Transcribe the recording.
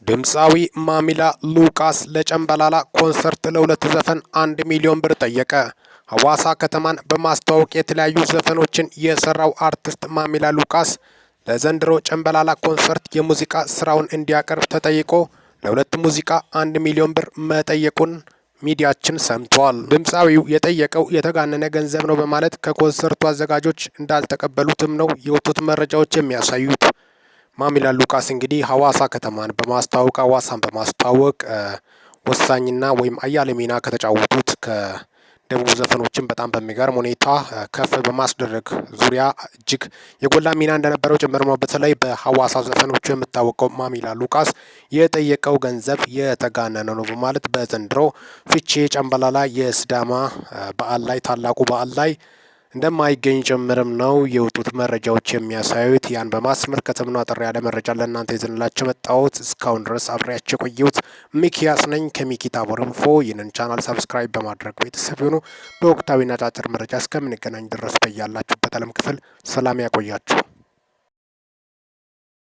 ድምፃዊ ማሚላ ሉቃስ ለጨምበላላ ኮንሰርት ለሁለት ዘፈን 1 ሚሊዮን ብር ጠየቀ። ሐዋሳ ከተማን በማስተዋወቅ የተለያዩ ዘፈኖችን የሰራው አርቲስት ማሚላ ሉቃስ ለዘንድሮ ጨምበላላ ኮንሰርት የሙዚቃ ስራውን እንዲያቀርብ ተጠይቆ ለሁለት ሙዚቃ 1 ሚሊዮን ብር መጠየቁን ሚዲያችን ሰምቷል። ድምፃዊው የጠየቀው የተጋነነ ገንዘብ ነው በማለት ከኮንሰርቱ አዘጋጆች እንዳልተቀበሉትም ነው የወጡት መረጃዎች የሚያሳዩት። ማሚላ ሉቃስ እንግዲህ ሐዋሳ ከተማን በማስተዋወቅ ሐዋሳን በማስተዋወቅ ወሳኝና ወይም አያሌ ሚና ከተጫወቱት ከደቡብ ዘፈኖችን በጣም በሚገርም ሁኔታ ከፍ በማስደረግ ዙሪያ እጅግ የጎላ ሚና እንደነበረው ጭምር ነው። በተለይ በሐዋሳ ዘፈኖቹ የምታወቀው ማሚላ ሉቃስ የጠየቀው ገንዘብ የተጋነነ ነው በማለት በዘንድሮ ፊቼ ጨምበላላ የሲዳማ በዓል ላይ ታላቁ በዓል ላይ እንደማይገኝ ጭምርም ነው የወጡት መረጃዎች የሚያሳዩት። ያን በማስመልከትም ነው አጠር ያለ መረጃ ለእናንተ ይዘንላችሁ መጣሁት። እስካሁን ድረስ አብሬያችሁ የቆየሁት ሚኪያስ ነኝ ከሚኪ ታቦር ኢንፎ። ይህንን ቻናል ሰብስክራይብ በማድረግ ቤተሰብ ይሁኑ። በወቅታዊና አጫጭር መረጃ እስከምንገናኝ ድረስ በያላችሁበት ዓለም ክፍል ሰላም ያቆያችሁ።